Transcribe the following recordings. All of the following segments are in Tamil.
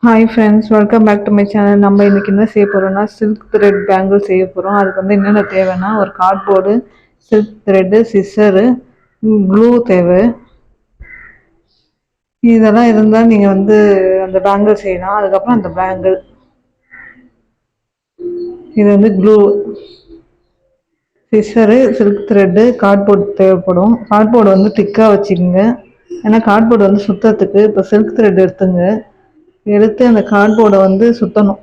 Hi friends, welcome back to my channel. நம்ம இன்றைக்கி என்ன செய்ய போகிறோம்னா சில்க் த்ரெட் பேங்கிள் செய்ய போகிறோம். அதுக்கு வந்து என்னென்ன தேவைன்னா ஒரு cardboard, silk thread, scissor, glue தேவை. இதெல்லாம் இருந்தால் நீங்கள் வந்து அந்த பேங்கிள் செய்யலாம். அதுக்கப்புறம் அந்த பேங்கிள் இது வந்து glue, scissor, silk thread, cardboard தேவைப்படும். கார்ட்போர்டு வந்து திக்காக வச்சுக்கோங்க, ஏன்னா கார்ட்போர்டு வந்து சுத்தத்துக்கு. இப்போ சில்க் த்ரெட் எடுத்து அந்த கார்ட்போர்டை வந்து சுற்றணும்.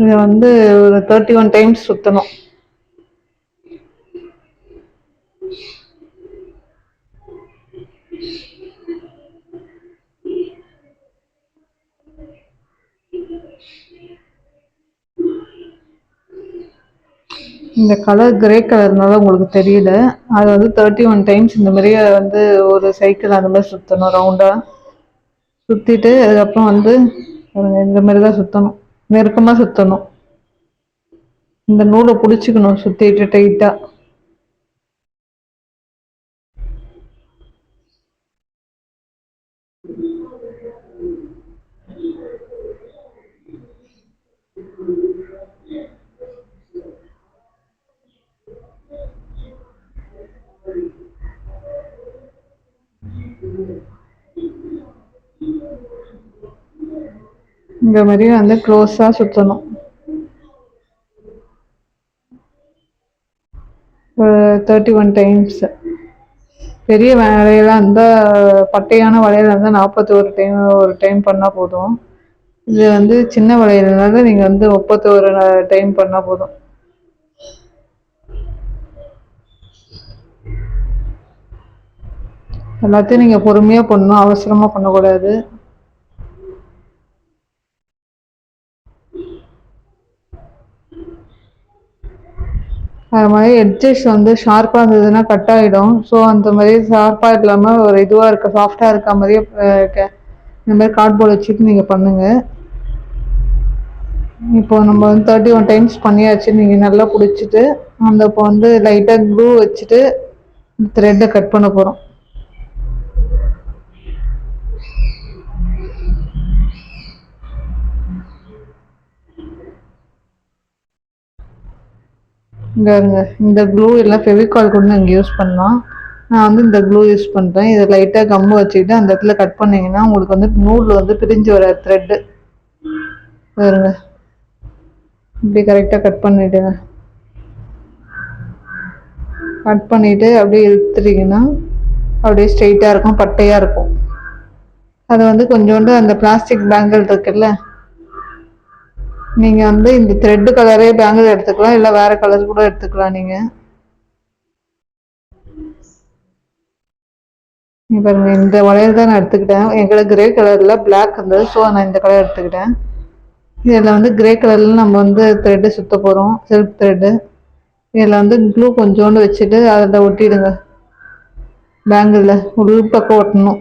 இதை வந்து ஒரு 31 டைம்ஸ் சுற்றணும். இந்த கலர் கிரே கலர்னால உங்களுக்கு தெரியல. அது வந்து 31 டைம்ஸ் இந்த மாதிரியே வந்து ஒரு சைக்கிள் அந்த மாதிரி சுற்றணும். ரவுண்டாக சுற்றிட்டு அதுக்கப்புறம் வந்து இந்த மாதிரி தான் சுற்றணும், நெருக்கமாக சுற்றணும். இந்த நூலை பிடிச்சிக்கணும் சுற்றிட்டு டைட்டாக. இந்த மாதிரி வந்து க்ளோஸாக சுற்றணும். 31 டைம்ஸ். பெரிய வளையலாக இருந்தால், பட்டையான வளையலாக இருந்தால் 41 டைம் ஒரு டைம் பண்ணால் போதும். இது வந்து சின்ன வளையல்னால நீங்கள் வந்து 31 டைம் பண்ணால் போதும். எல்லாத்தையும் நீங்கள் பொறுமையாக பண்ணணும், அவசரமாக பண்ணக்கூடாது. அது மாதிரி எட்ஜஸ் வந்து ஷார்ப்பாக இருந்ததுன்னா கட் ஆகிடும். ஸோ அந்த மாதிரி ஷார்ப்பாக இல்லாமல் ஒரு இதுவாக இருக்க சாஃப்டாக இருக்க மாதிரியே இந்த மாதிரி கார்ட்போர்டு வச்சுட்டு நீங்கள் பண்ணுங்கள். இப்போ நம்ம வந்து 31 டைம்ஸ் பண்ணியாச்சு. நீங்கள் நல்லா பிடிச்சிட்டு அந்த இப்போ வந்து லைட்டாக க்ளூ வச்சுட்டு த்ரெட்டை கட் பண்ண போகிறோம். இந்த க்ளூ எல்லாம் ஃபெவிகால் கூட இங்கே யூஸ் பண்ணலாம். நான் வந்து இந்த க்ளூ யூஸ் பண்ணுறேன். இதை லைட்டாக கம்மு வச்சுக்கிட்டு அந்த இடத்துல கட் பண்ணிங்கன்னா உங்களுக்கு வந்து நூல் வந்து பிரிஞ்சு வர த்ரெட்டு பாருங்க. இப்படி கரெக்டாக கட் பண்ணிவிடுங்க. கட் பண்ணிவிட்டு அப்படியே இழுத்துட்டிங்கன்னா அப்படியே ஸ்ட்ரெயிட்டாக இருக்கும், பட்டையாக இருக்கும். அது வந்து கொஞ்சோண்டு அந்த பிளாஸ்டிக் பேங்கிள் இருக்குல்ல, நீங்கள் வந்து இந்த த்ரெட்டு கலரே பேங்கிள் எடுத்துக்கலாம், இல்லை வேறு கலர் கூட எடுத்துக்கலாம். நீங்கள் பாருங்க, இந்த வளையல் தான் நான் எடுத்துக்கிட்டேன். எங்களை கிரே கலரில் பிளாக் இருந்தது, ஸோ நான் இந்த கலர் எடுத்துக்கிட்டேன். இதில் வந்து கிரே கலரில் நம்ம வந்து த்ரெட்டு சுற்ற போகிறோம், சில்க் த்ரெட்டு. இதில் வந்து க்ளூ கொஞ்சோண்டு வச்சுட்டு அதில் ஒட்டிடுங்க. பேங்கிளில் உள்பக்கம் ஒட்டணும்.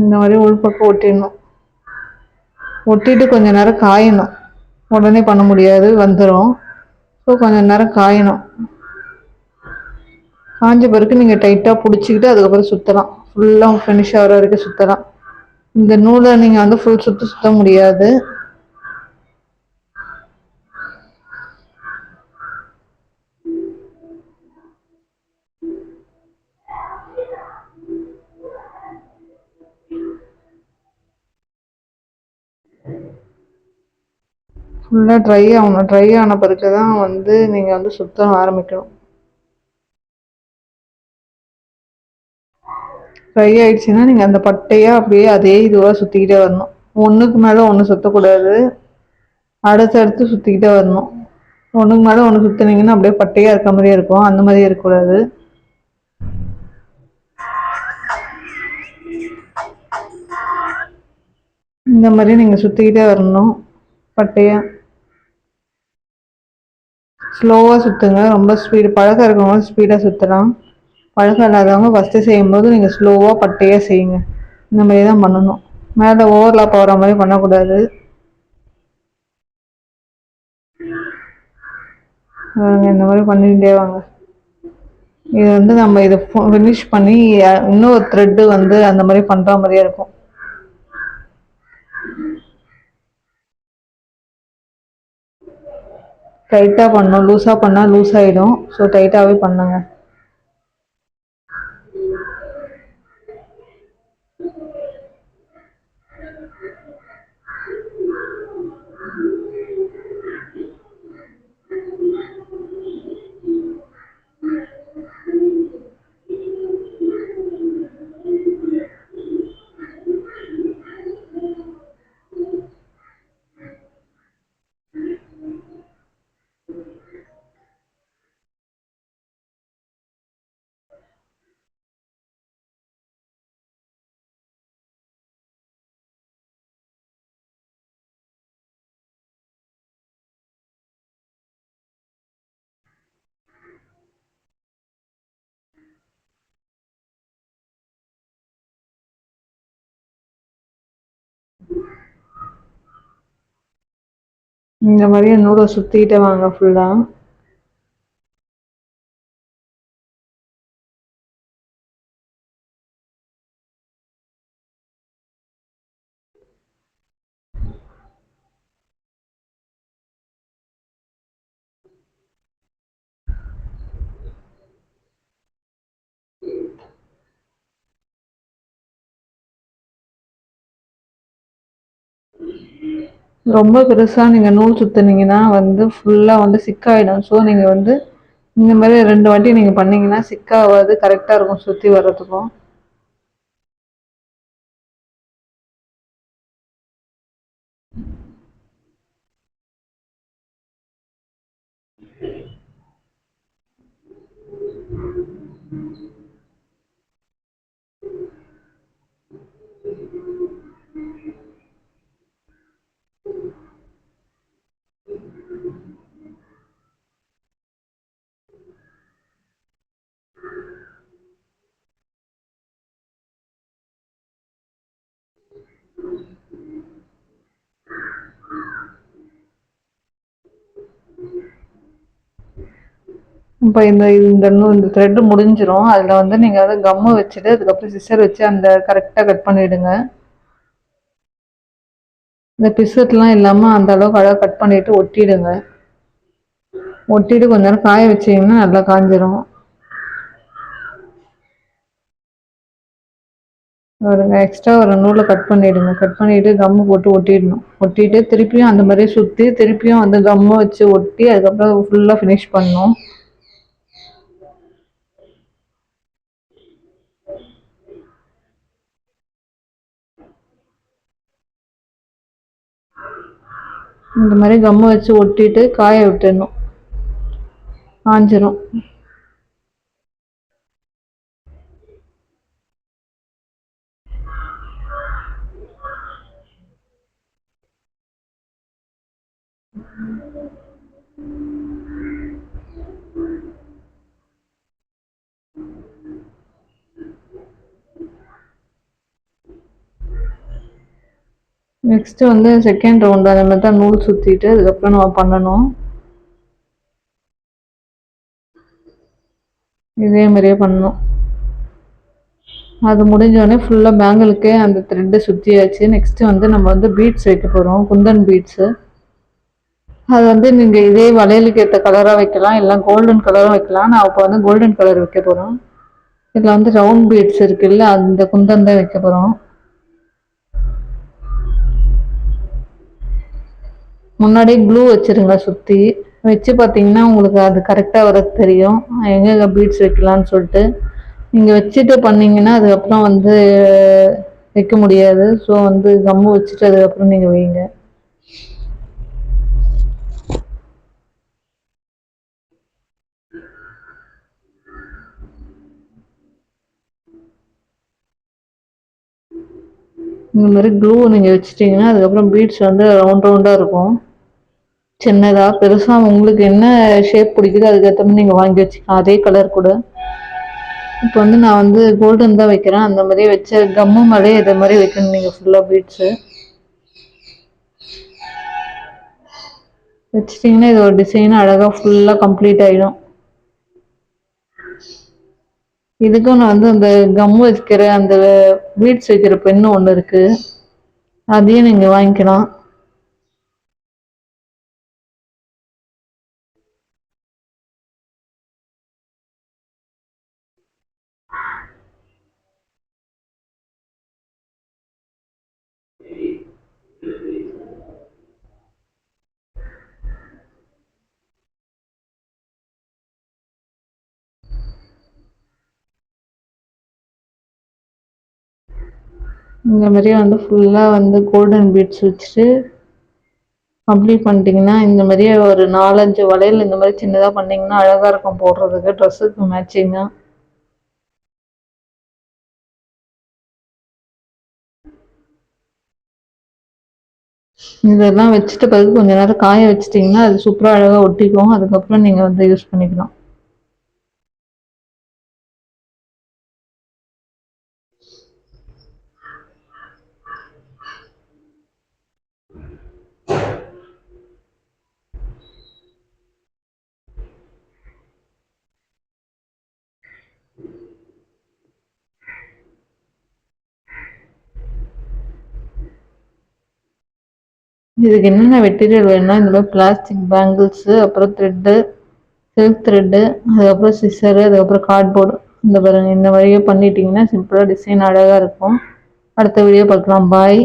இந்த மாதிரி உள்பக்கம் ஒட்டிடணும். ஒட்டிட்டு கொஞ்சம் நேரம் காயணும். உடனே பண்ண முடியாது, வந்துடும். ஸோ கொஞ்சம் நேரம் காயணும். காஞ்ச பிறகு நீங்கள் டைட்டாக பிடிச்சிக்கிட்டு அதுக்கப்புறம் சுற்றலாம். ஃபுல்லாக ஃபினிஷ் ஆகிற வரைக்கும் சுற்றலாம். இந்த நூலை நீங்கள் வந்து ஃபுல் சுற்ற முடியாது. ஃபுல்லாக ட்ரை ஆகணும். ட்ரை ஆன பிறகு தான் வந்து நீங்கள் வந்து சுற்ற ஆரம்பிக்கணும். ட்ரை ஆகிடுச்சின்னா நீங்கள் அந்த பட்டையாக அப்படியே அதே இதுவாக சுற்றிக்கிட்டே வரணும். ஒன்றுக்கு மேலே ஒன்று சுற்றக்கூடாது, அடுத்தடுத்து சுற்றிக்கிட்டே வரணும். ஒன்றுக்கு மேலே ஒன்று சுற்றினீங்கன்னா அப்படியே பட்டையாக இருக்க மாதிரியே இருக்கும், அந்த மாதிரியே இருக்கக்கூடாது. இந்த மாதிரி நீங்கள் சுற்றிக்கிட்டே வரணும் பட்டையாக. ஸ்லோவாக சுற்றுங்க, ரொம்ப ஸ்பீடு. பழக்கம் இருக்கவங்க ஸ்பீடாக சுற்றலாம், பழக்கம் இல்லாதவங்க ஃபஸ்ட்டு செய்யும்போது நீங்கள் ஸ்லோவாக பட்டையாக செய்யுங்க. இந்த மாதிரி தான் பண்ணணும். மேலே ஓவர்லாப் ஆகிற மாதிரி பண்ணக்கூடாது. இந்த மாதிரி பண்ணிகிட்டே வாங்க. இது வந்து நம்ம இதை ஃபினிஷ் பண்ணி இன்னொரு த்ரெட்டு வந்து அந்த மாதிரி பண்ணுற மாதிரியே இருக்கும். டைட்டாக பண்ணணும், லூஸாக பண்ணால் லூஸ் ஆகிடும். ஸோ டைட்டாகவே பண்ணுங்க. இந்த மாதிரி நூலை சுற்றிக்கிட்டே வாங்க ஃபுல்லாக. ரொம்ப பெருசாக நீங்கள் நூல் சுற்றுனீங்கன்னா வந்து ஃபுல்லாக வந்து சிக்காயிடும். ஸோ நீங்கள் வந்து இந்த மாதிரி 2 வாட்டி நீங்கள் பண்ணிங்கன்னா சிக்காகாது, கரெக்டாக இருக்கும் சுற்றி வர்றதுக்கும். இப்போ இந்த த்ரெட்டு முடிஞ்சிடும். அதில் வந்து நீங்கள் வந்து கம்மு வச்சுட்டு அதுக்கப்புறம் சிசர் வச்சு அந்த கரெக்டாக கட் பண்ணிவிடுங்க. இந்த பிசர்லாம் இல்லாமல் அந்த அளவுக்கு அழகாக கட் பண்ணிவிட்டு ஒட்டிடுங்க. ஒட்டிட்டு கொஞ்ச நேரம் காய வச்சிங்கன்னா நல்லா காஞ்சிரும். வருங்க எக்ஸ்ட்ரா ஒரு நூலை கட் பண்ணிவிடுங்க. கட் பண்ணிவிட்டு கம்மு போட்டு ஒட்டிடணும். ஒட்டிட்டு திருப்பியும் அந்த மாதிரி சுற்றி திருப்பியும் வந்து கம்மு வச்சு ஒட்டி அதுக்கப்புறம் ஃபுல்லாக ஃபினிஷ் பண்ணணும். இந்த மாதிரி கம்மு வச்சு ஒட்டிட்டு காய விட்டுடணும், காஞ்சிரும். நெக்ஸ்ட்டு வந்து செகண்ட் ரவுண்டு அந்த மாதிரி தான் நூல் சுற்றிட்டு அதுக்கப்புறம் நம்ம பண்ணணும். இதே மாதிரியே பண்ணணும். அது முடிஞ்சோடனே ஃபுல்லாக பேங்கிளுக்கே அந்த த்ரெட்டு சுற்றியாச்சு. நெக்ஸ்ட்டு வந்து நம்ம வந்து பீட்ஸ் வைக்க போகிறோம், குந்தன் பீட்ஸு. அது வந்து நீங்கள் இதே வளையலுக்கு ஏற்ற கலராக வைக்கலாம், இல்லை கோல்டன் கலரும் வைக்கலாம். நான் இப்போ வந்து கோல்டன் கலர் வைக்க போகிறோம். இதில் வந்து ரவுண்ட் பீட்ஸ் இருக்குல்ல, அந்த குந்தன் தான் வைக்க போகிறோம். முன்னாடியே க்ளூ வச்சுருங்க சுற்றி. வச்சு பார்த்தீங்கன்னா உங்களுக்கு அது கரெக்டாக வர தெரியும், எங்கெங்கே பீட்ஸ் வைக்கலான்னு சொல்லிட்டு. நீங்கள் வச்சுட்டு பண்ணிங்கன்னா அதுக்கப்புறம் வந்து வைக்க முடியாது. ஸோ வந்து கம்மு வச்சுட்டு அதுக்கப்புறம் நீங்கள் வைங்க. இந்த மாதிரி க்ளூ நீங்கள் வச்சுட்டிங்கன்னா அதுக்கப்புறம் பீட்ஸ் வந்து ரவுண்ட் ரவுண்டாக இருக்கும். சின்னதாக பெருசாக உங்களுக்கு என்ன ஷேப் பிடிக்குதோ அதுக்கேற்ற மாதிரி நீங்கள் வாங்கி வச்சுக்கலாம், அதே கலர் கூட. இப்போ வந்து நான் வந்து கோல்டன் தான் வைக்கிறேன். அந்த மாதிரி வச்ச கம்மு மேலே இதை மாதிரி வைக்கணும் நீங்கள் ஃபுல்லாக பீட்ஸு வச்சிட்டிங்கன்னா இது ஒரு டிசைன் அழகாக ஃபுல்லாக கம்ப்ளீட் ஆகிடும். இதுக்கும் நான் வந்து அந்த கம் வைக்கிற அந்த பீட்ஸ் வைக்கிற பெண்ணு ஒன்று இருக்கு, அதையும் நீங்க வாங்கிக்கலாம். இந்த மாதிரியே வந்து ஃபுல்லாக வந்து கோல்டன் பீட்ஸ் வச்சுட்டு கம்ப்ளீட் பண்ணிட்டீங்கன்னா, இந்த மாதிரியே ஒரு 4-5 வளையல் இந்த மாதிரி சின்னதாக பண்ணிங்கன்னா அழகாக இருக்கும் போடுறதுக்கு, ட்ரெஸ்ஸுக்கு மேட்சிங்காக. இதெல்லாம் வச்சுட்ட பிறகு கொஞ்ச நேரம் காய வச்சிட்டிங்கன்னா அது சூப்பராக அழகாக ஒட்டிக்கும். அதுக்கப்புறம் நீங்கள் வந்து யூஸ் பண்ணிக்கலாம். இதுக்கு என்னென்ன மெட்டீரியல் வேணும்னா, இந்த மாதிரி பிளாஸ்டிக் பேங்கிள்ஸு, அப்புறம் த்ரெட்டு, சில்க் த்ரெட்டு, அதுக்கப்புறம் சிசரு, அதுக்கப்புறம் கார்ட்போர்டு. இந்த பாருங்க, இந்த மாதிரியே பண்ணிட்டீங்கன்னா சிம்பிளாக டிசைன் அழகாக இருக்கும். அடுத்த வீடியோ பார்க்கலாம். பாய்.